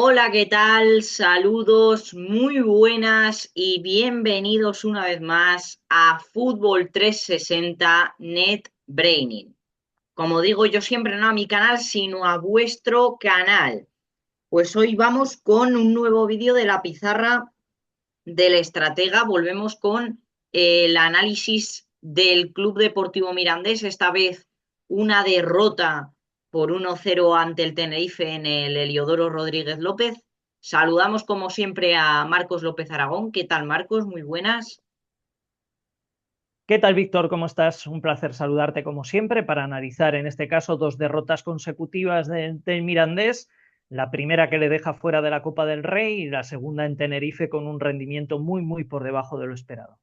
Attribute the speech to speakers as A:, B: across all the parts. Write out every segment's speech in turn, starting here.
A: Hola, ¿qué tal? Saludos, muy buenas y bienvenidos una vez más a Fútbol 360 Net Braining. Como digo yo siempre, no a mi canal, sino a vuestro canal. Pues hoy vamos con un nuevo vídeo de la pizarra del estratega. Volvemos con el análisis del Club Deportivo Mirandés, esta vez una derrota por 1-0 ante el Tenerife en el Heliodoro Rodríguez López. Saludamos como siempre a Marcos López Aragón. ¿Qué tal, Marcos? Muy buenas.
B: ¿Qué tal, Víctor? ¿Cómo estás? Un placer saludarte como siempre para analizar en este caso dos derrotas consecutivas del Mirandés. La primera que le deja fuera de la Copa del Rey y la segunda en Tenerife con un rendimiento muy por debajo de lo esperado.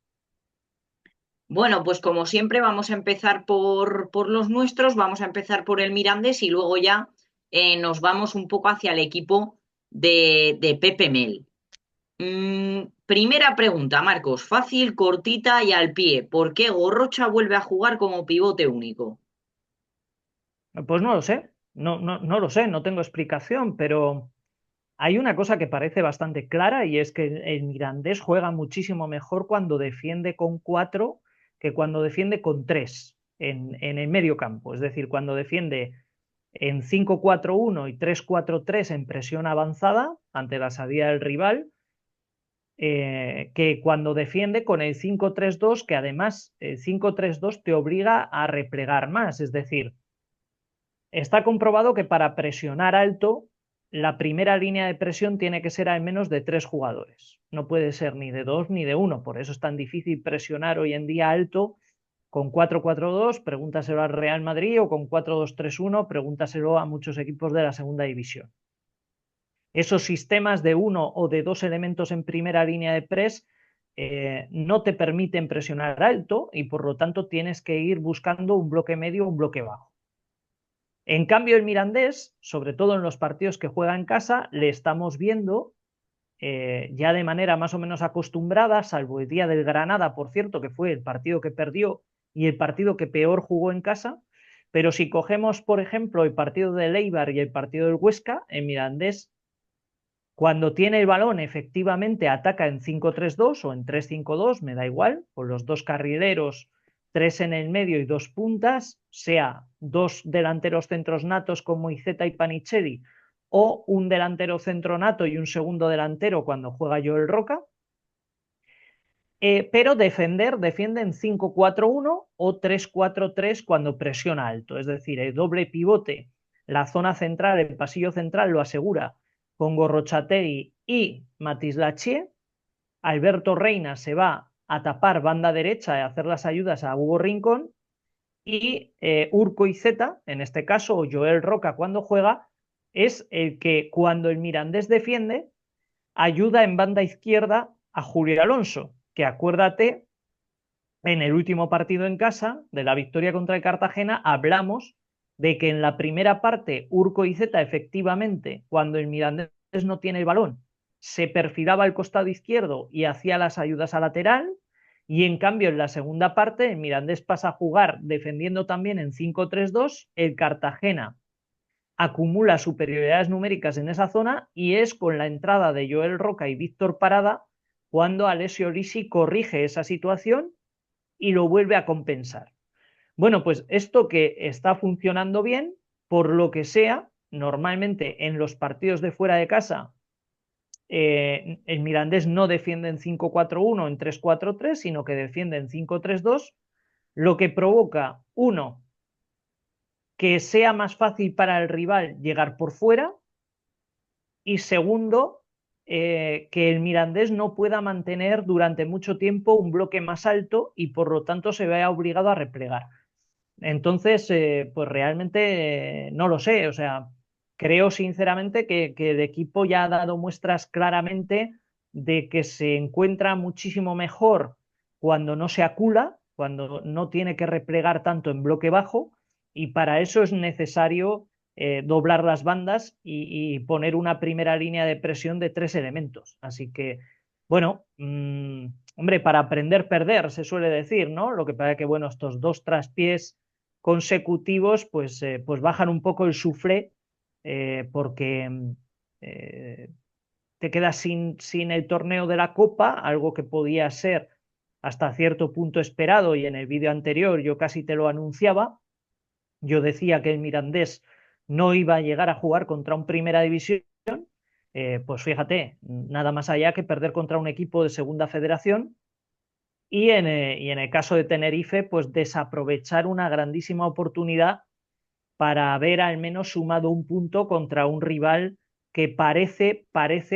A: Bueno, pues como siempre vamos a empezar por los nuestros, vamos a empezar por el Mirandés y luego ya nos vamos un poco hacia el equipo de Pepe Mel. Primera pregunta, Marcos, fácil, cortita y al pie. ¿Por qué Gorrocha vuelve a jugar como pivote único?
B: Pues no lo sé, no lo sé, no tengo explicación, pero hay una cosa que parece bastante clara y es que el Mirandés juega muchísimo mejor cuando defiende con cuatro que cuando defiende con tres en el medio campo. Es decir, cuando defiende en 5-4-1 y 3-4-3 en presión avanzada ante la salida del rival, que cuando defiende con el 5-3-2, que además el 5-3-2 te obliga a replegar más. Es decir, está comprobado que para presionar alto, la primera línea de presión tiene que ser al menos de tres jugadores. No puede ser ni de dos ni de uno. Por eso es tan difícil presionar hoy en día alto con 4-4-2, pregúntaselo al Real Madrid, o con 4-2-3-1, pregúntaselo a muchos equipos de la segunda división. Esos sistemas de uno o de dos elementos en primera línea de press no te permiten presionar alto y por lo tanto tienes que ir buscando un bloque medio o un bloque bajo. En cambio, el Mirandés, sobre todo en los partidos que juega en casa, le estamos viendo ya de manera más o menos acostumbrada, salvo el día del Granada, por cierto, que fue el partido que perdió y el partido que peor jugó en casa. Pero si cogemos, por ejemplo, el partido del Eibar y el partido del Huesca, el Mirandés, cuando tiene el balón, efectivamente ataca en 5-3-2 o en 3-5-2, me da igual, con los dos carrileros, tres en el medio y dos puntas, sea dos delanteros centros natos como Iceta y Panicheri, o un delantero centro nato y un segundo delantero cuando juega Joel Roca. Pero defiende en 5-4-1 o 3-4-3 cuando presiona alto, es decir, el doble pivote, la zona central, el pasillo central lo asegura con Gorrochateri y Matis Lachier. Alberto Reina se va a tapar banda derecha y a hacer las ayudas a Hugo Rincón, y Urco Iceta, en este caso, o Joel Roca cuando juega, es el que cuando el Mirandés defiende ayuda en banda izquierda a Julio Alonso, que acuérdate, en el último partido en casa de la victoria contra el Cartagena hablamos de que en la primera parte Urco y Zeta efectivamente, cuando el Mirandés no tiene el balón, se perfilaba al costado izquierdo y hacía las ayudas a lateral, y en cambio en la segunda parte el Mirandés pasa a jugar defendiendo también en 5-3-2, el Cartagena acumula superioridades numéricas en esa zona y es con la entrada de Joel Roca y Víctor Parada cuando Alessio Lisi corrige esa situación y lo vuelve a compensar. Bueno, pues esto que está funcionando bien, por lo que sea, normalmente en los partidos de fuera de casa, el Mirandés no defiende en 5-4-1, en 3-4-3, sino que defiende en 5-3-2, lo que provoca, uno, que sea más fácil para el rival llegar por fuera, y segundo, que el Mirandés no pueda mantener durante mucho tiempo un bloque más alto y por lo tanto se vea obligado a replegar. Entonces, pues realmente no lo sé, o sea, creo sinceramente que el equipo ya ha dado muestras claramente de que se encuentra muchísimo mejor cuando no se acula, cuando no tiene que replegar tanto en bloque bajo, y para eso es necesario doblar las bandas y poner una primera línea de presión de tres elementos. Así que, bueno, hombre, para aprender perder, se suele decir, ¿no? Lo que pasa es que, bueno, estos dos traspiés consecutivos, pues bajan un poco el suflé, porque te quedas sin el torneo de la Copa, algo que podía ser hasta cierto punto esperado, y en el vídeo anterior yo casi te lo anunciaba. Yo decía que el Mirandés no iba a llegar a jugar contra un Primera División. Pues fíjate, nada más allá que perder contra un equipo de Segunda Federación, y en el caso de Tenerife, pues desaprovechar una grandísima oportunidad para haber al menos sumado un punto contra un rival que parece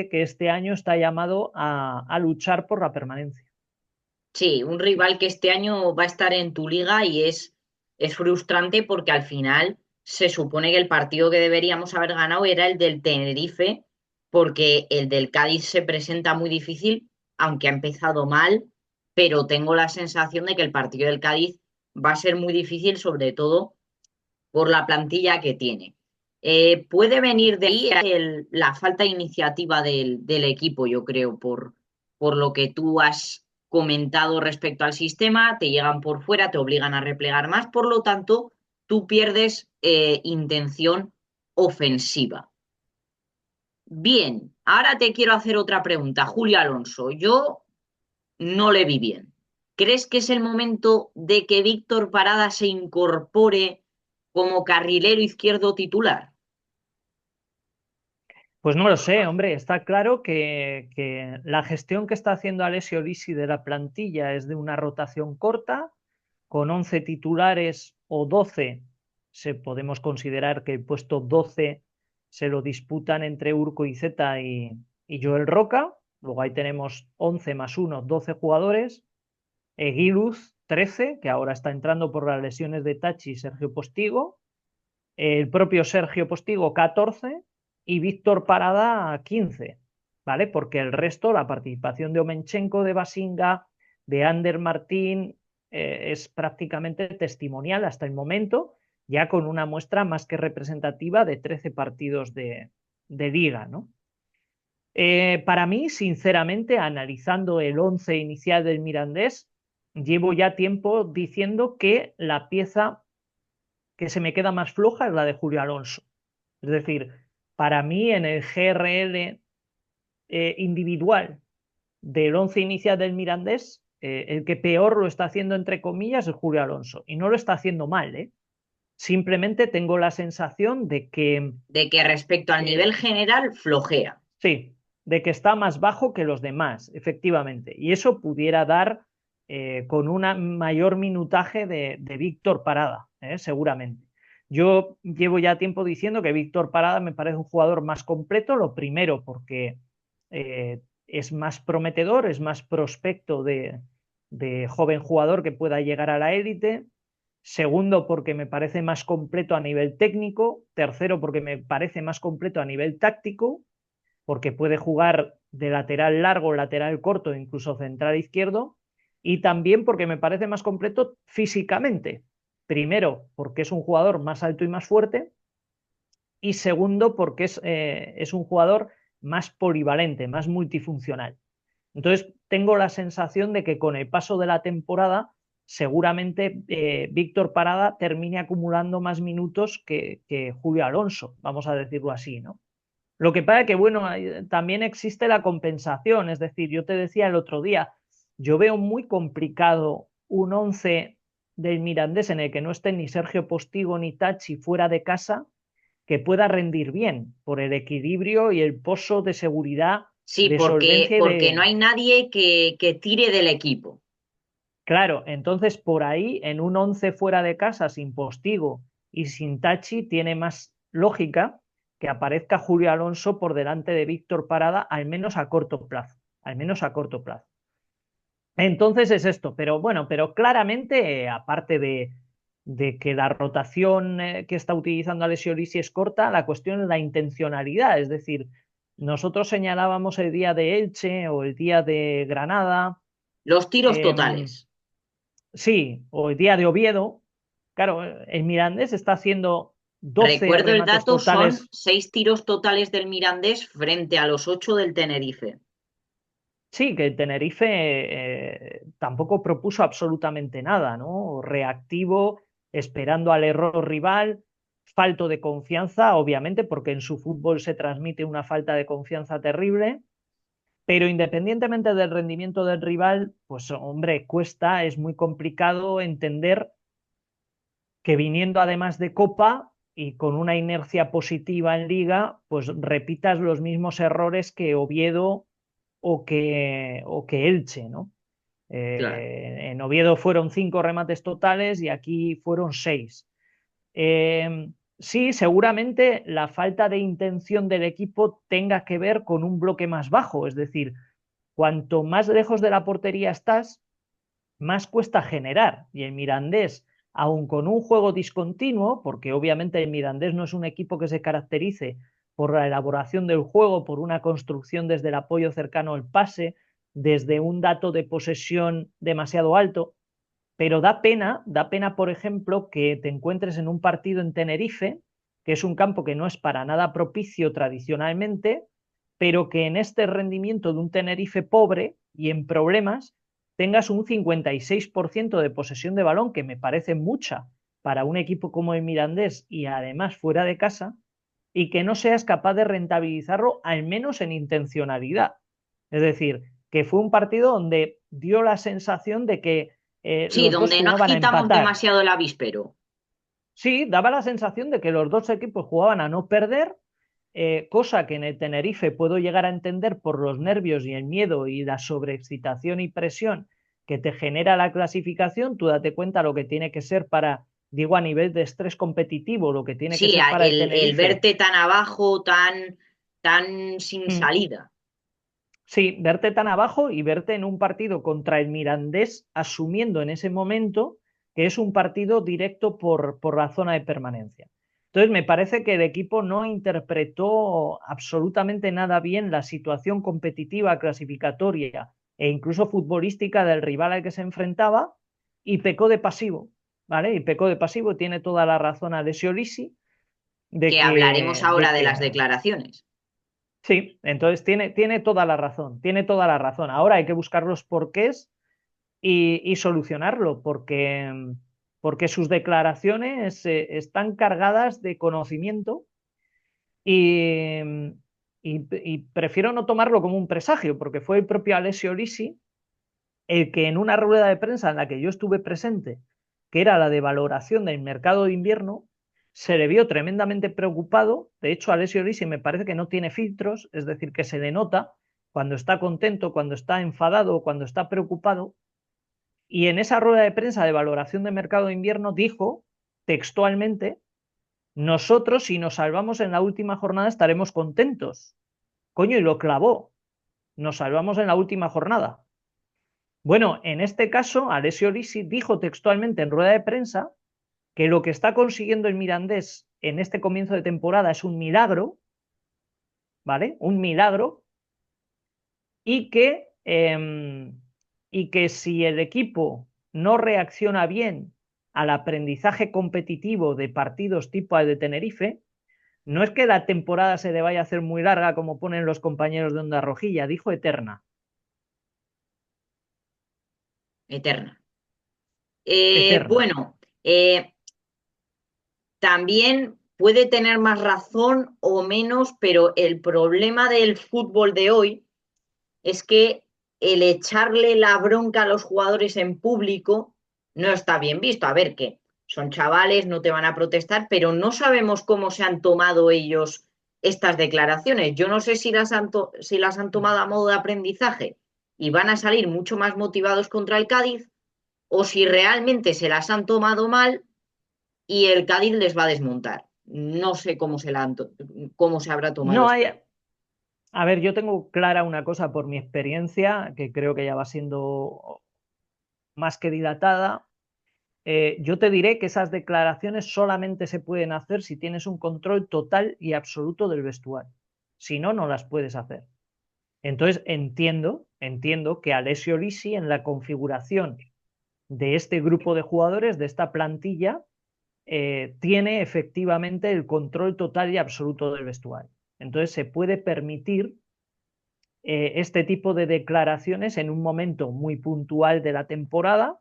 B: que este año está llamado a luchar por la permanencia.
A: Sí, un rival que este año va a estar en tu liga y es frustrante porque al final se supone que el partido que deberíamos haber ganado era el del Tenerife, porque el del Cádiz se presenta muy difícil, aunque ha empezado mal, pero tengo la sensación de que el partido del Cádiz va a ser muy difícil, sobre todo por la plantilla que tiene. Puede venir de ahí la falta de iniciativa del equipo, yo creo, por lo que tú has comentado respecto al sistema, te llegan por fuera, te obligan a replegar más, por lo tanto, tú pierdes intención ofensiva. Bien, ahora te quiero hacer otra pregunta, Julio Alonso. Yo no le vi bien. ¿Crees que es el momento de que Víctor Parada se incorpore como carrilero izquierdo titular?
B: Pues no lo sé, hombre, está claro que la gestión que está haciendo Alessio Lisi de la plantilla es de una rotación corta, con 11 titulares o 12. Podemos considerar que el puesto 12 se lo disputan entre Urco y Zeta y Joel Roca. Luego ahí tenemos 11 más 1, 12 jugadores. Eguiluz, 13, que ahora está entrando por las lesiones de Tachi y Sergio Postigo. El propio Sergio Postigo, 14, y Víctor Parada, 15, ¿vale? Porque el resto, la participación de Omenchenko, de Basinga, de Ander Martín, es prácticamente testimonial hasta el momento, ya con una muestra más que representativa de 13 partidos de liga, ¿no? Para mí, sinceramente, analizando el 11 inicial del Mirandés, llevo ya tiempo diciendo que la pieza que se me queda más floja es la de Julio Alonso. Es decir, para mí en el GRL individual del 11 inicial del Mirandés, el que peor lo está haciendo, entre comillas, es Julio Alonso. Y no lo está haciendo mal, ¿eh? Simplemente tengo la sensación de que,
A: De que respecto al nivel
B: eh,
A: general flojea.
B: sí, de que está más bajo que los demás, efectivamente. Y eso pudiera dar con un mayor minutaje de Víctor Parada, seguramente. Yo llevo ya tiempo diciendo que Víctor Parada me parece un jugador más completo, lo primero porque es más prometedor, es más prospecto de joven jugador que pueda llegar a la élite. Segundo, porque me parece más completo a nivel técnico. Tercero, porque me parece más completo a nivel táctico, porque puede jugar de lateral largo, lateral corto, incluso central izquierdo, y también porque me parece más completo físicamente. Primero, porque es un jugador más alto y más fuerte, y segundo, porque es un jugador más polivalente, más multifuncional. Entonces, tengo la sensación de que con el paso de la temporada, seguramente Víctor Parada termine acumulando más minutos que Julio Alonso, vamos a decirlo así, ¿no? Lo que pasa es que, bueno, también existe la compensación. Es decir, yo te decía el otro día, yo veo muy complicado un 11 del Mirandés en el que no estén ni Sergio Postigo ni Tachi fuera de casa, que pueda rendir bien por el equilibrio y el pozo de seguridad,
A: Sí,
B: de
A: porque,
B: solvencia y
A: porque no
B: de...
A: hay nadie que tire del equipo.
B: Claro, entonces por ahí en un 11 fuera de casa sin Postigo y sin Tachi tiene más lógica que aparezca Julio Alonso por delante de Víctor Parada, al menos a corto plazo, al menos a corto plazo. Entonces es esto, pero bueno, pero claramente, aparte de que la rotación que está utilizando Alessio Lisi es corta, la cuestión es la intencionalidad, es decir, nosotros señalábamos el día de Elche o el día de Granada,
A: Los tiros
B: eh,
A: totales.
B: sí, o el día de Oviedo. Claro, el Mirandés está haciendo 12
A: Recuerdo el
B: remates
A: dato, son
B: totales.
A: 6 tiros totales del Mirandés frente a los 8 del Tenerife.
B: Sí, que el Tenerife tampoco propuso absolutamente nada, ¿no? Reactivo, esperando al error rival. falto de confianza, obviamente, porque en su fútbol se transmite una falta de confianza terrible, pero independientemente del rendimiento del rival, pues hombre, cuesta, es muy complicado entender que viniendo además de Copa y con una inercia positiva en Liga, pues repitas los mismos errores que Oviedo o que Elche, ¿no?
A: Claro.
B: En Oviedo fueron 5 remates totales y aquí fueron 6. Sí, seguramente la falta de intención del equipo tenga que ver con un bloque más bajo, es decir, cuanto más lejos de la portería estás, más cuesta generar. Y el Mirandés, aun con un juego discontinuo, porque obviamente el Mirandés no es un equipo que se caracterice por la elaboración del juego, por una construcción desde el apoyo cercano al pase, desde un dato de posesión demasiado alto, pero da pena, por ejemplo, que te encuentres en un partido en Tenerife, que es un campo que no es para nada propicio tradicionalmente, pero que en este rendimiento de un Tenerife pobre y en problemas tengas un 56% de posesión de balón, que me parece mucha para un equipo como el Mirandés y además fuera de casa, y que no seas capaz de rentabilizarlo, al menos en intencionalidad. Es decir, que fue un partido donde dio la sensación de que
A: Sí,
B: los dos
A: donde no
B: jugaban a
A: agitamos
B: empatar.
A: demasiado el avíspero.
B: Sí, daba la sensación de que los dos equipos jugaban a no perder, cosa que en el Tenerife puedo llegar a entender por los nervios y el miedo y la sobreexcitación y presión que te genera la clasificación. Tú date cuenta lo que tiene que ser para, digo, a nivel de estrés competitivo, lo que tiene que
A: Sí,
B: ser para el
A: el
B: Tenerife.
A: verte tan abajo, tan sin
B: Mm.
A: salida.
B: Sí, verte tan abajo y verte en un partido contra el Mirandés, asumiendo en ese momento que es un partido directo por la zona de permanencia. Entonces, me parece que el equipo no interpretó absolutamente nada bien la situación competitiva, clasificatoria e incluso futbolística del rival al que se enfrentaba y pecó de pasivo, ¿vale? Y pecó de pasivo, tiene toda la razón Alessio Lisi
A: Que hablaremos ahora
B: de
A: de las
B: que
A: declaraciones.
B: sí, entonces tiene toda la razón, tiene toda la razón. Ahora hay que buscar los porqués y solucionarlo, porque sus declaraciones están cargadas de conocimiento y, y prefiero no tomarlo como un presagio, porque fue el propio Alessio Lisi el que en una rueda de prensa en la que yo estuve presente, que era la de valoración del mercado de invierno, se le vio tremendamente preocupado. De hecho, Alessio Lisi me parece que no tiene filtros, es decir, que se denota cuando está contento, cuando está enfadado, cuando está preocupado. Y en esa rueda de prensa de valoración de mercado de invierno dijo textualmente: nosotros, si nos salvamos en la última jornada, estaremos contentos. Coño, y lo clavó. Nos salvamos en la última jornada. Bueno, en este caso, Alessio Lisi dijo textualmente en rueda de prensa que lo que está consiguiendo el Mirandés en este comienzo de temporada es un milagro, ¿vale? Un milagro, y y que si el equipo no reacciona bien al aprendizaje competitivo de partidos tipo el de Tenerife, no es que la temporada se le vaya a hacer muy larga, como ponen los compañeros de Onda Rojilla, dijo eterna.
A: Eterna.
B: Eterna.
A: Bueno, también puede tener más razón o menos, pero el problema del fútbol de hoy es que el echarle la bronca a los jugadores en público no está bien visto. A ver, que son chavales, no te van a protestar, pero no sabemos cómo se han tomado ellos estas declaraciones. Yo no sé si las han tomado a modo de aprendizaje y van a salir mucho más motivados contra el Cádiz, o si realmente se las han tomado mal y el Cádiz les va a desmontar. No sé cómo se habrá tomado
B: No
A: esto.
B: hay, a ver, yo tengo clara una cosa por mi experiencia, que creo que ya va siendo más que dilatada. Yo te diré que esas declaraciones solamente se pueden hacer si tienes un control total y absoluto del vestuario. Si no, no las puedes hacer. Entonces entiendo que Alessio Lisi en la configuración de este grupo de jugadores, de esta plantilla, tiene efectivamente el control total y absoluto del vestuario. Entonces se puede permitir este tipo de declaraciones en un momento muy puntual de la temporada,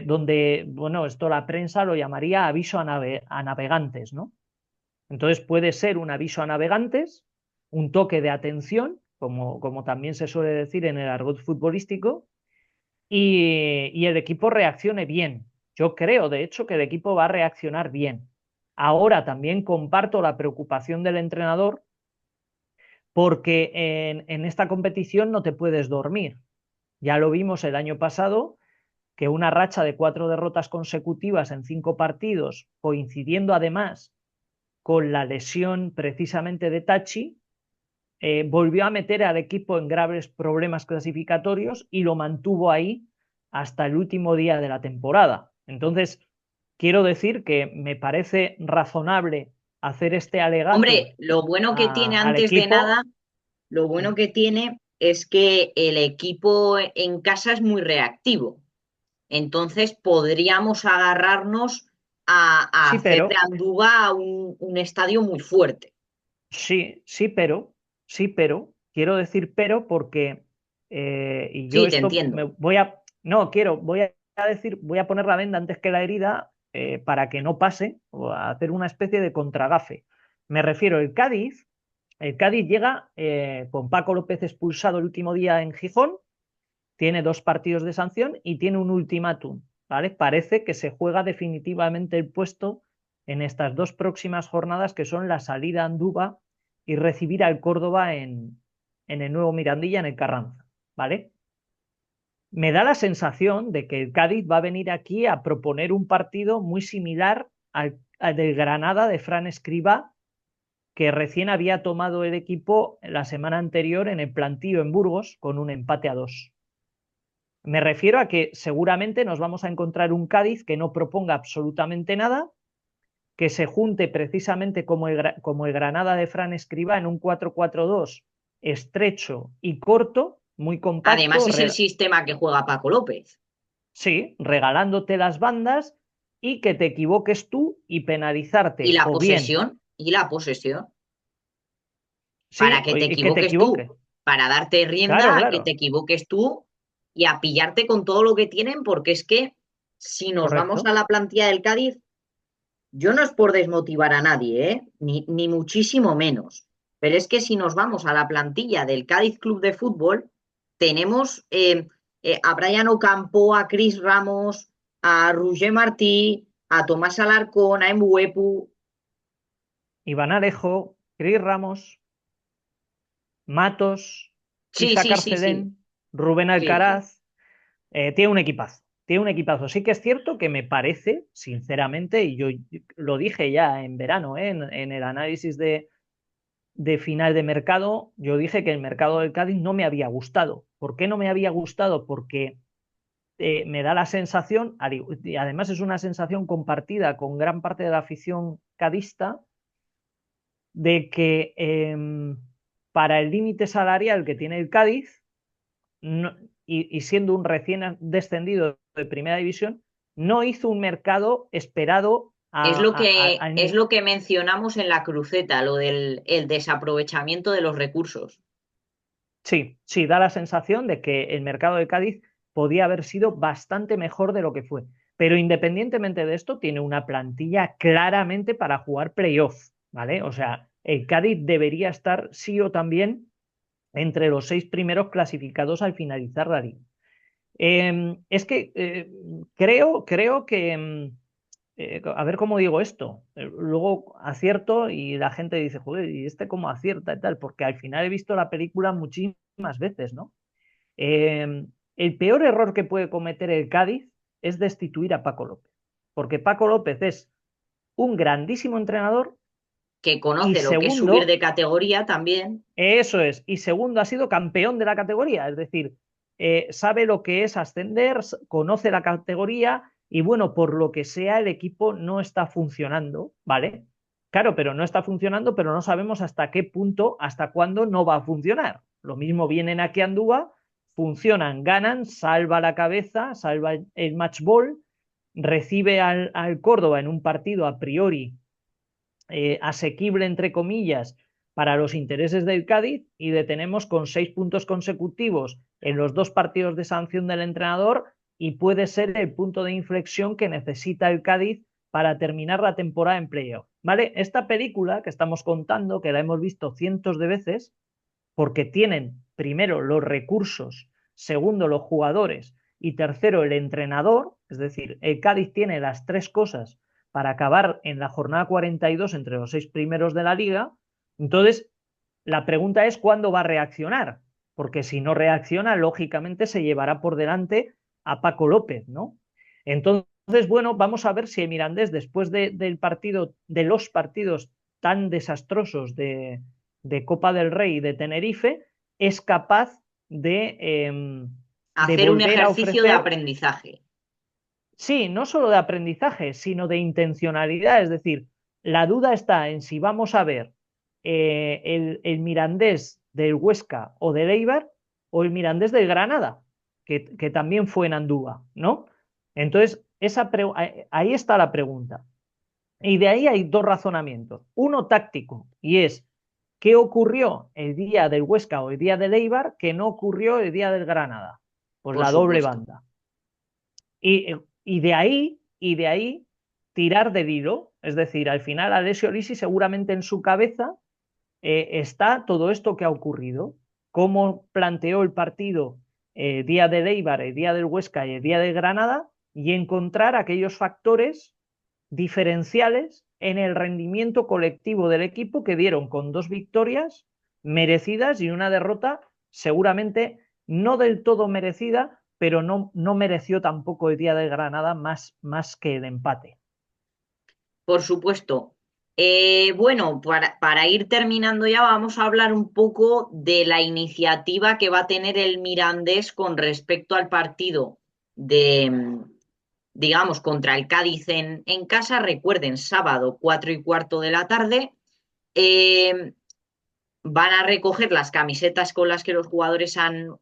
B: donde, bueno, esto la prensa lo llamaría aviso a navegantes, ¿no? Entonces puede ser un aviso a navegantes, un toque de atención, como también se suele decir en el argot futbolístico, y el equipo reaccione bien. Yo creo, de hecho, que el equipo va a reaccionar bien. Ahora también comparto la preocupación del entrenador porque en esta competición no te puedes dormir. Ya lo vimos el año pasado, que una racha de 4 derrotas consecutivas en 5 partidos, coincidiendo además con la lesión precisamente de Tachi, volvió a meter al equipo en graves problemas clasificatorios y lo mantuvo ahí hasta el último día de la temporada. Entonces, quiero decir que me parece razonable hacer este alegato
A: Hombre, lo bueno que tiene
B: al
A: antes de nada,
B: equipo.
A: lo bueno que tiene es que el equipo en casa es muy reactivo. Entonces podríamos agarrarnos a
B: Sí,
A: hacer de
B: pero,
A: Andúba un estadio muy fuerte.
B: sí, sí, pero, quiero decir pero porque, y yo
A: Sí, te
B: esto me
A: entiendo.
B: voy a, no, voy a decir, voy a poner la venda antes que la herida para que no pase, o a hacer una especie de contragafe. Me refiero, el Cádiz llega con Paco López expulsado el último día en Gijón, tiene 2 partidos de sanción y tiene un ultimátum, ¿vale? Parece que se juega definitivamente el puesto en estas 2 próximas jornadas, que son la salida a Andúba y recibir al Córdoba en el nuevo Mirandilla, en el Carranza, ¿vale? Me da la sensación de que el Cádiz va a venir aquí a proponer un partido muy similar al del Granada de Fran Escribá, que recién había tomado el equipo la semana anterior en el plantío en Burgos con un empate a 2. Me refiero a que seguramente nos vamos a encontrar un Cádiz que no proponga absolutamente nada, que se junte precisamente como el Granada de Fran Escribá en un 4-4-2 estrecho y corto, muy
A: Además
B: compacto,
A: es el sistema que juega Paco López.
B: sí, regalándote las bandas y que te equivoques tú y
A: Y
B: penalizarte
A: la
B: o bien,
A: posesión, y la posesión, para
B: sí,
A: que te
B: y que te
A: equivoques tú,
B: equivoques.
A: para darte
B: Claro,
A: rienda a que te
B: claro,
A: equivoques tú y a pillarte con todo lo que tienen, porque es que si nos vamos a
B: correcto.
A: la plantilla del Cádiz, yo no es por desmotivar a nadie, ¿eh? Ni muchísimo menos. Pero es que si nos vamos a la plantilla del Cádiz Club de Fútbol, tenemos a Brian Ocampo, a Cris Ramos, a Roger Martí, a Tomás Alarcón, a Mbuepu.
B: Iván Alejo, Cris Ramos, Matos,
A: Sí,
B: Isa
A: sí, sí, sí,
B: Carcelén, Rubén
A: sí, sí.
B: Alcaraz. Tiene un equipazo, tiene un equipazo. Sí que es cierto que me parece, sinceramente, y yo lo dije ya en verano, en el análisis de final de mercado, yo dije que el mercado del Cádiz no me había gustado. ¿Por qué no me había gustado? Porque me da la sensación, y además es una sensación compartida con gran parte de la afición cadista, de que para el límite salarial que tiene el Cádiz, no, y siendo un recién descendido de primera división, no hizo un mercado esperado
A: Es lo que mencionamos en la cruceta, lo del el desaprovechamiento de los recursos.
B: Sí, sí, da la sensación de que el mercado de Cádiz podía haber sido bastante mejor de lo que fue. Pero independientemente de esto, tiene una plantilla claramente para jugar playoff, ¿vale? O sea, el Cádiz debería estar sí o también entre los 6 primeros clasificados al finalizar la liga. Es que creo que, a ver cómo digo esto. Luego acierto y la gente dice, joder, ¿y este cómo acierta y tal? Porque al final he visto la película muchísimas veces, ¿no? El peor error que puede cometer el Cádiz es destituir a Paco López. Porque Paco López es un grandísimo entrenador
A: Que
B: y
A: conoce lo que es subir
B: segundo,
A: de categoría también.
B: eso es, y segundo ha sido campeón de la categoría, es decir, sabe lo que es ascender, conoce la categoría y bueno, por lo que sea, el equipo no está funcionando, ¿vale? Claro, pero no está funcionando, pero no sabemos hasta qué punto, hasta cuándo no va a funcionar. Lo mismo vienen aquí a Andúa, funcionan, ganan, salva la cabeza, salva el match ball, recibe al Córdoba en un partido a priori asequible, entre comillas, para los intereses del Cádiz y detenemos con 6 puntos consecutivos en los 2 partidos de sanción del entrenador y puede ser el punto de inflexión que necesita el Cádiz para terminar la temporada en playoff. ¿Vale? Esta película que estamos contando, que la hemos visto cientos de veces, porque tienen primero los recursos, segundo los jugadores y tercero el entrenador, es decir, el Cádiz tiene las tres cosas para acabar en la jornada 42 entre los 6 primeros de la liga. Entonces, la pregunta es cuándo va a reaccionar, porque si no reacciona, lógicamente se llevará por delante a Paco López, ¿no? Entonces, bueno, vamos a ver si el Mirandés, después del partido, de los partidos tan desastrosos de Copa del Rey y de Tenerife, es capaz de
A: Hacer un
B: volver a
A: ejercicio de
B: ofrecer,
A: aprendizaje.
B: sí, no solo de aprendizaje, sino de intencionalidad. Es decir, la duda está en si vamos a ver el Mirandés del Huesca o del Eibar o el Mirandés del Granada, que también fue en Andúba, ¿no? Entonces, ahí está la pregunta. Y de ahí hay dos razonamientos. Uno táctico, y es qué ocurrió el día del Huesca o el día del Eibar que no ocurrió el día del Granada. Pues
A: Por
B: la doble
A: supuesto.
B: banda. Y de ahí tirar del hilo. Es decir, al final Alessio Lisi seguramente en su cabeza está todo esto que ha ocurrido. Cómo planteó el partido el día del Eibar, el día del Huesca y el día del Granada y encontrar aquellos factores diferenciales en el rendimiento colectivo del equipo que dieron con 2 victorias merecidas y una derrota seguramente no del todo merecida, pero no mereció tampoco el día de Granada más que el empate.
A: Por supuesto. Bueno, para ir terminando ya, vamos a hablar un poco de la iniciativa que va a tener el Mirandés con respecto al partido de, digamos, contra el Cádiz en casa. Recuerden, sábado, 4:15 de la tarde. Eh, Van a recoger las camisetas con las que los jugadores han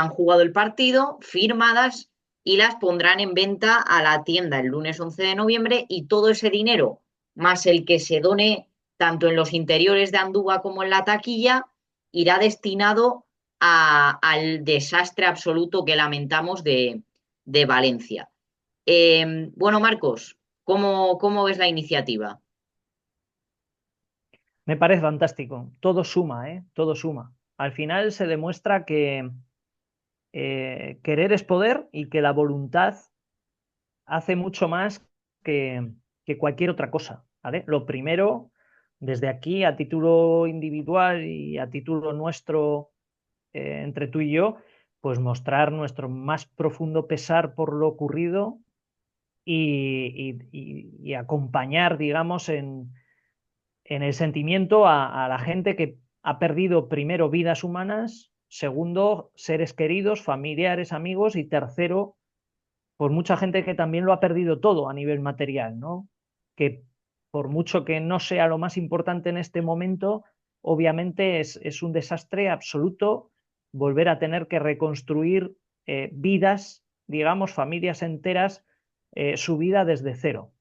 A: jugado el partido, firmadas, y las pondrán en venta a la tienda el lunes 11 de noviembre y todo ese dinero, más el que se done tanto en los interiores de Andúba como en la taquilla, irá destinado al desastre absoluto que lamentamos de Valencia. Bueno, Marcos, ¿cómo ves la iniciativa?
B: Me parece fantástico. Todo suma, ¿eh? Todo suma. Al final se demuestra que querer es poder y que la voluntad hace mucho más que cualquier otra cosa, ¿vale? Lo primero, desde aquí, a título individual y a título nuestro, entre tú y yo, pues mostrar nuestro más profundo pesar por lo ocurrido y acompañar, digamos, en el sentimiento a la gente que ha perdido primero vidas humanas, segundo, seres queridos, familiares, amigos y tercero, por mucha gente que también lo ha perdido todo a nivel material, ¿no? Que por mucho que no sea lo más importante en este momento, obviamente es un desastre absoluto volver a tener que reconstruir vidas, digamos, familias enteras, su vida desde cero.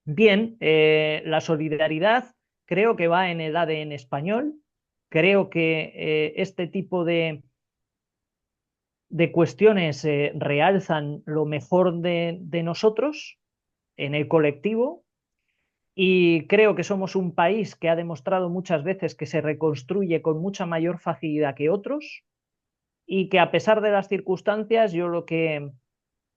B: Bien, la solidaridad creo que va en el ADN español, creo que este tipo de cuestiones realzan lo mejor de nosotros en el colectivo y creo que somos un país que ha demostrado muchas veces que se reconstruye con mucha mayor facilidad que otros y que a pesar de las circunstancias yo lo que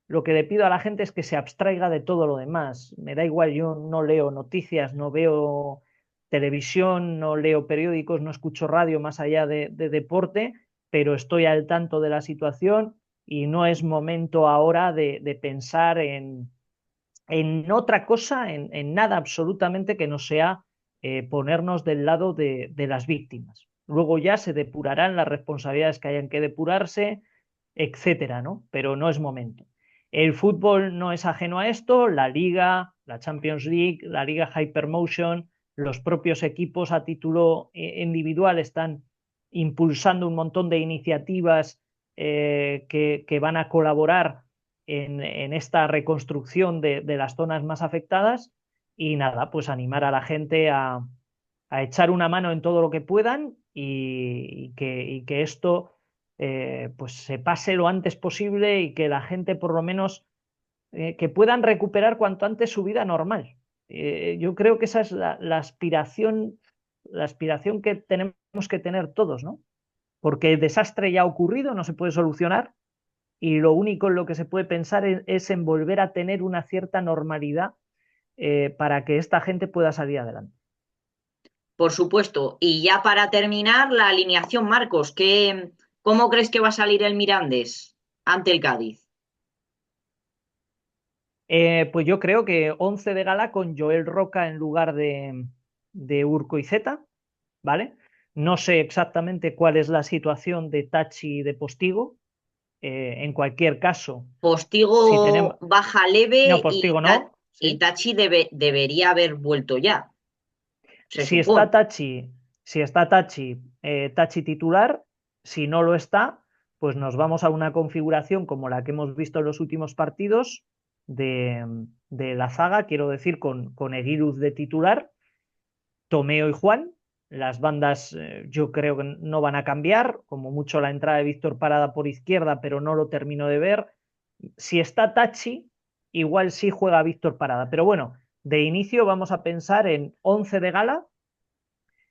B: le pido a la gente es que se abstraiga de todo lo demás. Me da igual, yo no leo noticias, no veo televisión, no leo periódicos, no escucho radio más allá de deporte, pero estoy al tanto de la situación y no es momento ahora de pensar en otra cosa, en nada absolutamente que no sea ponernos del lado de las víctimas. Luego ya se depurarán las responsabilidades que hayan que depurarse, etcétera, ¿no? Pero no es momento. El fútbol no es ajeno a esto, la Liga, la Champions League, la Liga Hypermotion, los propios equipos a título individual están impulsando un montón de iniciativas que van a colaborar en esta reconstrucción de las zonas más afectadas y nada, pues animar a la gente a echar una mano en todo lo que puedan y que esto pues se pase lo antes posible y que la gente por lo menos que puedan recuperar cuanto antes su vida normal. Yo creo que esa es la aspiración que tenemos que tener todos, ¿no? Porque el desastre ya ha ocurrido, no se puede solucionar y lo único en lo que se puede pensar es en volver a tener una cierta normalidad para que esta gente pueda salir adelante.
A: Por supuesto. Y ya para terminar, la alineación, Marcos, ¿cómo crees que va a salir el Mirandés ante el Cádiz?
B: Pues yo creo que 11 de gala con Joel Roca en lugar de Urco y Zeta, ¿vale? No sé exactamente cuál es la situación de Tachi y de Postigo. En cualquier caso, si tenemos...
A: Postigo baja
B: No,
A: leve
B: Postigo no,
A: y
B: ¿sí?
A: Tachi debería haber vuelto ya, se
B: Si está
A: supone.
B: Tachi, si está Tachi, Tachi titular, si no lo está, pues nos vamos a una configuración como la que hemos visto en los últimos partidos de la zaga, quiero decir, con Eguiruz de titular, Tomeo y Juan. Las bandas yo creo que no van a cambiar, como mucho la entrada de Víctor Parada por izquierda, pero no lo termino de ver. Si está Tachi, igual sí juega Víctor Parada, pero bueno, de inicio vamos a pensar en 11 de gala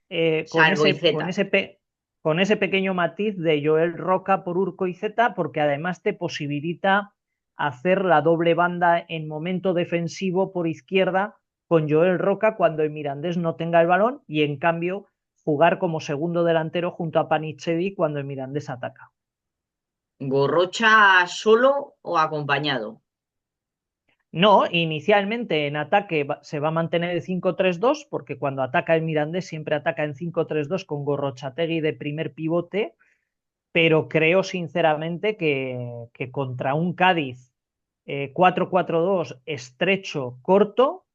B: con
A: Salvo y
B: ese,
A: Z.
B: con ese pequeño matiz de Joel Roca por Urco y Z, porque además te posibilita hacer la doble banda en momento defensivo por izquierda con Joel Roca cuando el Mirandés no tenga el balón y en cambio jugar como segundo delantero junto a Panichevi cuando el Mirandés ataca.
A: ¿Gorrocha solo o acompañado?
B: No, inicialmente en ataque se va a mantener el 5-3-2 porque cuando ataca el Mirandés siempre ataca en 5-3-2 con Gorrochategui de primer pivote, pero creo sinceramente que contra un Cádiz 4-4-2 estrecho, corto,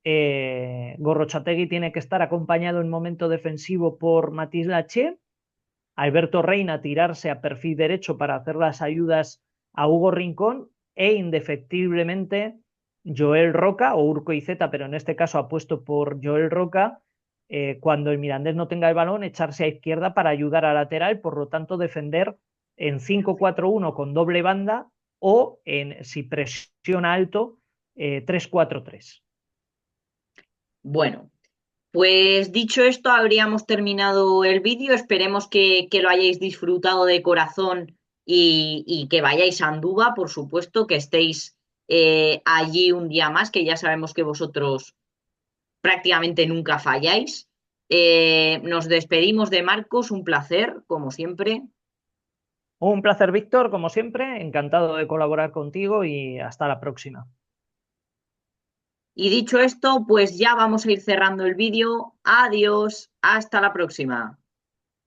B: Gorrochategui tiene que estar acompañado en momento defensivo por Matis Laché, Alberto Reina tirarse a perfil derecho para hacer las ayudas a Hugo Rincón e indefectiblemente Joel Roca o Urco Izeta, pero en este caso apuesto por Joel Roca, cuando el Mirandés no tenga el balón, echarse a izquierda para ayudar a lateral, por lo tanto defender en 5-4-1 con doble banda o en, si presiona alto, 3-4-3.
A: Bueno, pues dicho esto, habríamos terminado el vídeo. Esperemos que lo hayáis disfrutado de corazón y que vayáis a Andúba, por supuesto, que estéis allí un día más, que ya sabemos que vosotros prácticamente nunca falláis. Nos despedimos de Marcos, un placer, como siempre.
B: Un placer, Víctor, como siempre, encantado de colaborar contigo y hasta la próxima.
A: Y dicho esto, pues ya vamos a ir cerrando el vídeo. Adiós, hasta la próxima.